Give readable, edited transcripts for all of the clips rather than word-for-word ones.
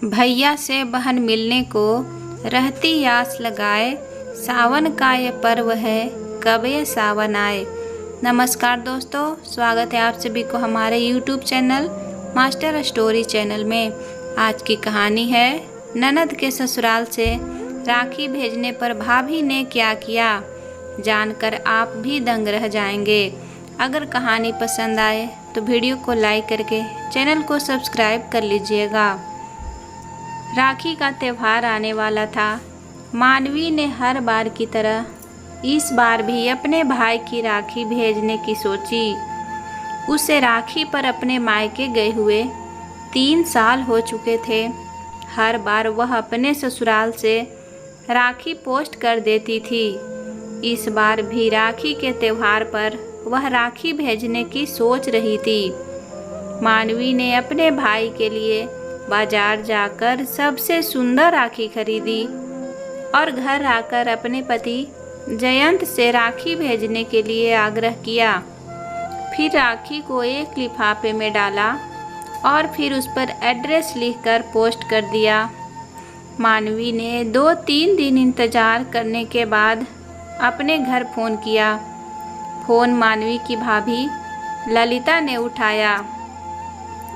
भैया से बहन मिलने को रहती आस लगाए, सावन का ये पर्व है कब ये सावन आए। नमस्कार दोस्तों, स्वागत है आप सभी को हमारे YouTube channel master story channel में। आज की कहानी है ननद के ससुराल से राखी भेजने पर भाभी ने क्या किया। जानकर आप भी दंग रह जाएंगे। अगर कहानी पसंद आए तो वीडियो को लाइक करके चैनल को सब्सक्राइब कर लीजिएगा। राखी का त्यौहार आने वाला था। मानवी ने हर बार की तरह इस बार भी अपने भाई की राखी भेजने की सोची। उसे राखी पर अपने मायके गए हुए 3 साल हो चुके थे। हर बार वह अपने ससुराल से राखी पोस्ट कर देती थी। इस बार भी राखी के त्यौहार पर वह राखी भेजने की सोच रही थी। मानवी ने अपने भाई के लिए बाजार जाकर सबसे सुंदर राखी खरीदी और घर आकर अपने पति जयंत से राखी भेजने के लिए आग्रह किया। फिर राखी को एक लिफाफे में डाला और फिर उस पर एड्रेस लिखकर पोस्ट कर दिया। मानवी ने 2-3 दिन इंतजार करने के बाद अपने घर फ़ोन किया। फ़ोन मानवी की भाभी ललिता ने उठाया।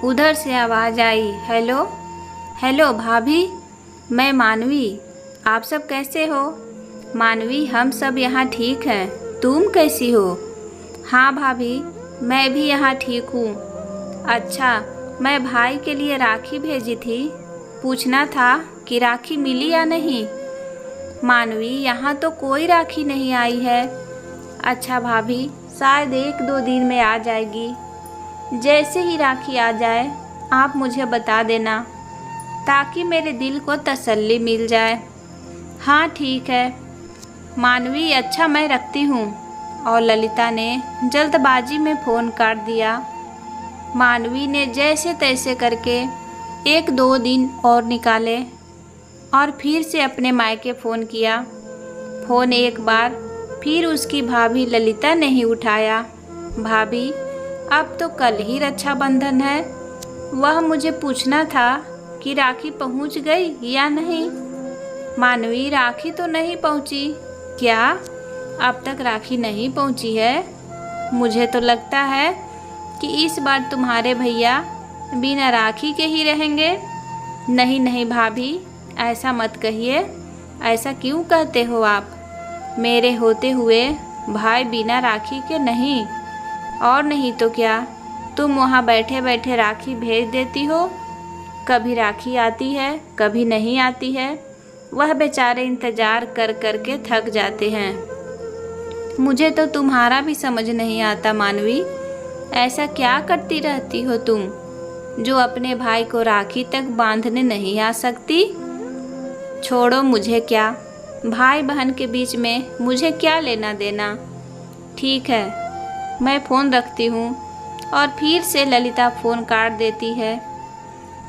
उधर से आवाज़ आई, हेलो हेलो भाभी, मैं मानवी, आप सब कैसे हो। मानवी, हम सब यहाँ ठीक हैं, तुम कैसी हो। हाँ भाभी, मैं भी यहाँ ठीक हूँ। अच्छा, मैं भाई के लिए राखी भेजी थी, पूछना था कि राखी मिली या नहीं। मानवी, यहाँ तो कोई राखी नहीं आई है। अच्छा भाभी, शायद 1-2 दिन में आ जाएगी। जैसे ही राखी आ जाए आप मुझे बता देना ताकि मेरे दिल को तसल्ली मिल जाए। हाँ ठीक है मानवी, अच्छा मैं रखती हूँ। और ललिता ने जल्दबाजी में फ़ोन काट दिया। मानवी ने जैसे तैसे करके 1-2 दिन और निकाले और फिर से अपने मायके फ़ोन किया। फ़ोन एक बार फिर उसकी भाभी ललिता ने ही उठाया। भाभी, अब तो कल ही रक्षाबंधन है, वह मुझे पूछना था कि राखी पहुंच गई या नहीं। मानवी, राखी तो नहीं पहुंची। क्या अब तक राखी नहीं पहुंची है? मुझे तो लगता है कि इस बार तुम्हारे भैया बिना राखी के ही रहेंगे। नहीं नहीं भाभी, ऐसा मत कहिए। ऐसा क्यों कहते हो आप? मेरे होते हुए भाई बिना राखी के नहीं। और नहीं तो क्या, तुम वहाँ बैठे बैठे राखी भेज देती हो। कभी राखी आती है, कभी नहीं आती है। वह बेचारे इंतज़ार कर कर के थक जाते हैं। मुझे तो तुम्हारा भी समझ नहीं आता मानवी, ऐसा क्या करती रहती हो तुम जो अपने भाई को राखी तक बांधने नहीं आ सकती। छोड़ो, मुझे क्या, भाई बहन के बीच में मुझे क्या लेना देना। ठीक है, मैं फ़ोन रखती हूँ। और फिर से ललिता फ़ोन काट देती है।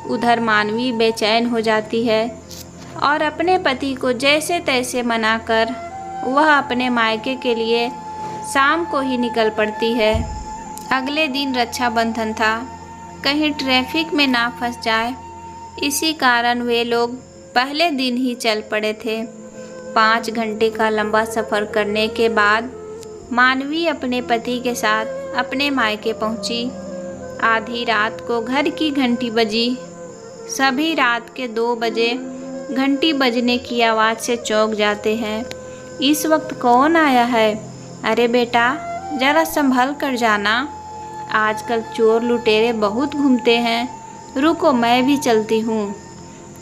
उधर मानवी बेचैन हो जाती है और अपने पति को जैसे तैसे मनाकर वह अपने मायके के लिए शाम को ही निकल पड़ती है। अगले दिन रक्षाबंधन था, कहीं ट्रैफिक में ना फंस जाए, इसी कारण वे लोग पहले दिन ही चल पड़े थे। 5 घंटे का लंबा सफ़र करने के बाद मानवी अपने पति के साथ अपने मायके पहुंची। आधी रात को घर की घंटी बजी। सभी रात के 2 बजे घंटी बजने की आवाज़ से चौंक जाते हैं। इस वक्त कौन आया है? अरे बेटा, ज़रा संभल कर जाना, आजकल चोर लुटेरे बहुत घूमते हैं। रुको, मैं भी चलती हूँ।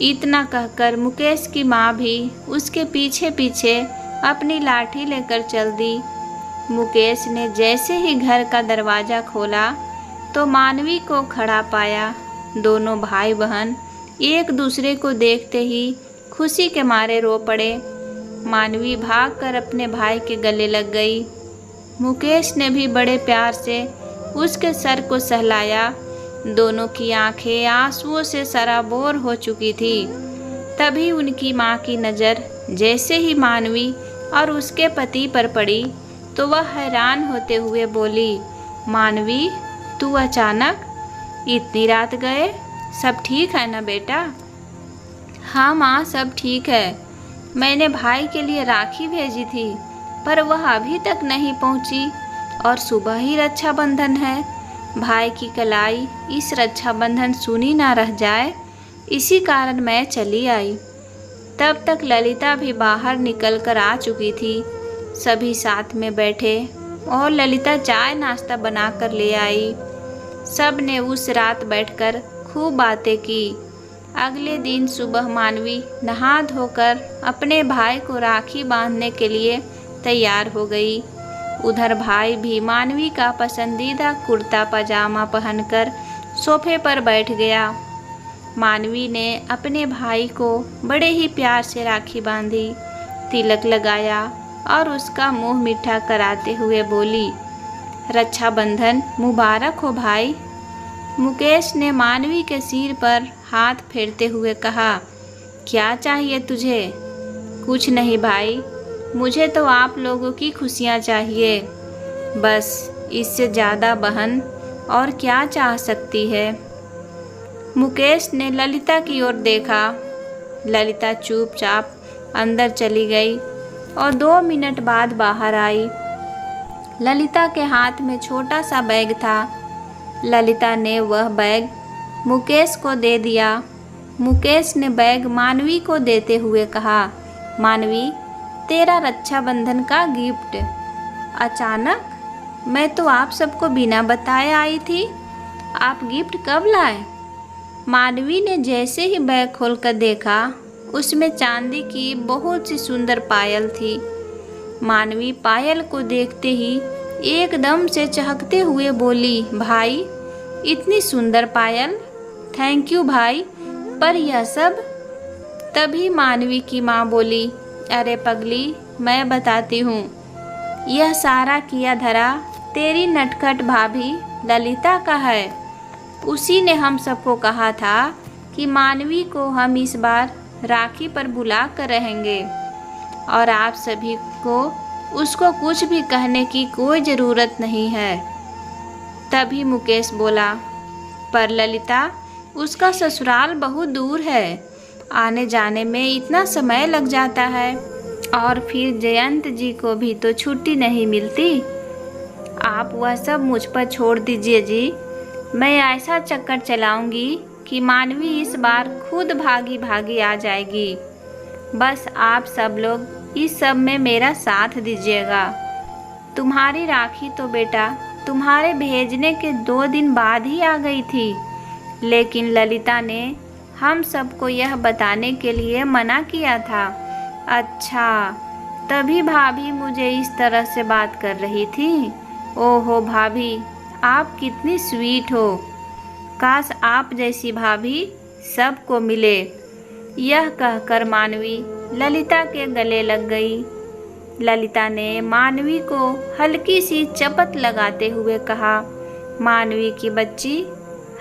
इतना कहकर मुकेश की माँ भी उसके पीछे पीछे अपनी लाठी लेकर चल दी। मुकेश ने जैसे ही घर का दरवाज़ा खोला तो मानवी को खड़ा पाया। दोनों भाई बहन एक दूसरे को देखते ही खुशी के मारे रो पड़े। मानवी भागकर अपने भाई के गले लग गई। मुकेश ने भी बड़े प्यार से उसके सर को सहलाया। दोनों की आंखें आंसुओं से सराबोर हो चुकी थी। तभी उनकी माँ की नज़र जैसे ही मानवी और उसके पति पर पड़ी तो वह हैरान होते हुए बोली, मानवी, तू अचानक इतनी रात गए, सब ठीक है ना बेटा? हाँ माँ, सब ठीक है। मैंने भाई के लिए राखी भेजी थी, पर वह अभी तक नहीं पहुँची और सुबह ही रक्षाबंधन है। भाई की कलाई इस रक्षाबंधन सुनी ना रह जाए, इसी कारण मैं चली आई। तब तक ललिता भी बाहर निकल कर आ चुकी थी। सभी साथ में बैठे और ललिता चाय नाश्ता बना कर ले आई। सब ने उस रात बैठकर खूब बातें की। अगले दिन सुबह मानवी नहा धोकर अपने भाई को राखी बांधने के लिए तैयार हो गई। उधर भाई भी मानवी का पसंदीदा कुर्ता पजामा पहनकर सोफे पर बैठ गया। मानवी ने अपने भाई को बड़े ही प्यार से राखी बांधी, तिलक लगाया और उसका मुंह मीठा कराते हुए बोली, रक्षाबंधन मुबारक हो भाई। मुकेश ने मानवी के सिर पर हाथ फेरते हुए कहा, क्या चाहिए तुझे? कुछ नहीं भाई, मुझे तो आप लोगों की खुशियाँ चाहिए, बस इससे ज़्यादा बहन और क्या चाह सकती है। मुकेश ने ललिता की ओर देखा। ललिता चुपचाप अंदर चली गई और 2 मिनट बाद बाहर आई। ललिता के हाथ में छोटा सा बैग था। ललिता ने वह बैग मुकेश को दे दिया। मुकेश ने बैग मानवी को देते हुए कहा, मानवी, तेरा रक्षाबंधन का गिफ्ट। अचानक? मैं तो आप सबको बिना बताए आई थी। आप गिफ्ट कब लाए? मानवी ने जैसे ही बैग खोलकर देखा, उसमें चांदी की बहुत सी सुंदर पायल थी। मानवी पायल को देखते ही एकदम से चहकते हुए बोली, भाई, इतनी सुंदर पायल, थैंक यू भाई, पर यह सब? तभी मानवी की माँ बोली, अरे पगली, मैं बताती हूँ। यह सारा किया धरा तेरी नटखट भाभी ललिता का है। उसी ने हम सबको कहा था कि मानवी को हम इस बार राखी पर बुला कर रहेंगे और आप सभी को उसको कुछ भी कहने की कोई ज़रूरत नहीं है। तभी मुकेश बोला, पर ललिता, उसका ससुराल बहुत दूर है, आने जाने में इतना समय लग जाता है और फिर जयंत जी को भी तो छुट्टी नहीं मिलती। आप वह सब मुझ पर छोड़ दीजिए जी। मैं ऐसा चक्कर चलाऊंगी कि मानवी इस बार खुद भागी भागी आ जाएगी। बस आप सब लोग इस सब में मेरा साथ दीजिएगा। तुम्हारी राखी तो बेटा तुम्हारे भेजने के 2 दिन बाद ही आ गई थी, लेकिन ललिता ने हम सबको यह बताने के लिए मना किया था। अच्छा, तभी भाभी मुझे इस तरह से बात कर रही थी। ओहो भाभी, आप कितनी स्वीट हो। काश आप जैसी भाभी सबको मिले। यह कहकर मानवी ललिता के गले लग गई। ललिता ने मानवी को हल्की सी चपत लगाते हुए कहा, मानवी की बच्ची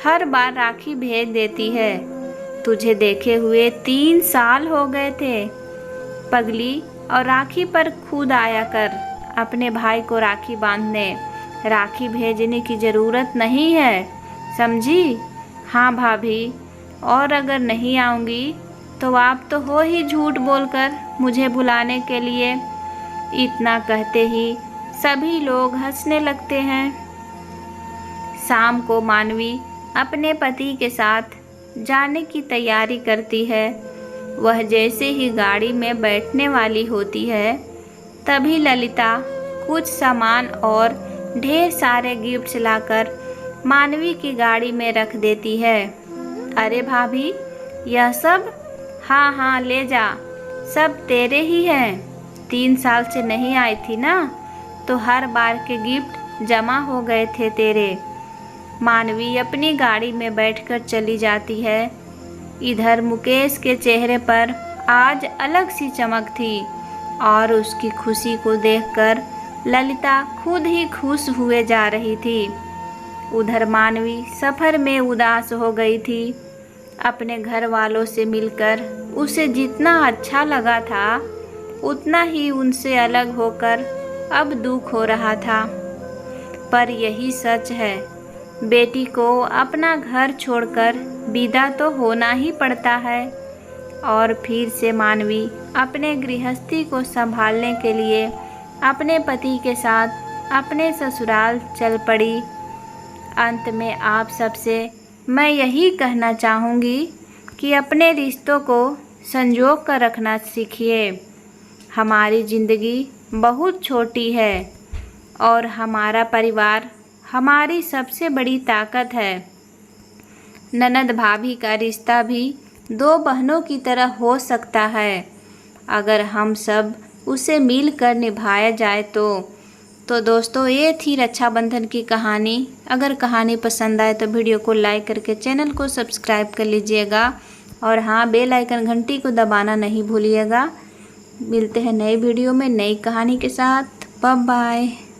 हर बार राखी भेज देती है। तुझे देखे हुए 3 साल हो गए थे। पगली, और राखी पर खुद आया कर अपने भाई को राखी बांधने। राखी भेजने की ज़रूरत नहीं है, समझी? हाँ भाभी, और अगर नहीं आऊँगी तो आप तो हो ही झूठ बोलकर मुझे बुलाने के लिए। इतना कहते ही सभी लोग हंसने लगते हैं। शाम को मानवी अपने पति के साथ जाने की तैयारी करती है। वह जैसे ही गाड़ी में बैठने वाली होती है, तभी ललिता कुछ सामान और ढेर सारे गिफ्ट्स लाकर मानवी की गाड़ी में रख देती है। अरे भाभी, यह सब? हाँ हाँ, ले जा, सब तेरे ही हैं। 3 साल से नहीं आई थी ना, तो हर बार के गिफ्ट जमा हो गए थे तेरे। मानवी अपनी गाड़ी में बैठकर चली जाती है। इधर मुकेश के चेहरे पर आज अलग सी चमक थी और उसकी खुशी को देखकर ललिता खुद ही खुश हुए जा रही थी। उधर मानवी सफ़र में उदास हो गई थी। अपने घर वालों से मिलकर उसे जितना अच्छा लगा था, उतना ही उनसे अलग होकर अब दुख हो रहा था। पर यही सच है, बेटी को अपना घर छोड़कर विदा तो होना ही पड़ता है। और फिर से मानवी अपने गृहस्थी को संभालने के लिए अपने पति के साथ अपने ससुराल चल पड़ी। अंत में आप सबसे मैं यही कहना चाहूँगी कि अपने रिश्तों को संजो कर रखना सीखिए। हमारी ज़िंदगी बहुत छोटी है और हमारा परिवार हमारी सबसे बड़ी ताकत है। ननद भाभी का रिश्ता भी दो बहनों की तरह हो सकता है अगर हम सब उसे मिलकर निभाया जाए तो दोस्तों ये थी रक्षाबंधन की कहानी। अगर कहानी पसंद आए तो वीडियो को लाइक करके चैनल को सब्सक्राइब कर लीजिएगा और हाँ, बेल आइकन घंटी को दबाना नहीं भूलिएगा। मिलते हैं नए वीडियो में नई कहानी के साथ। Bye bye.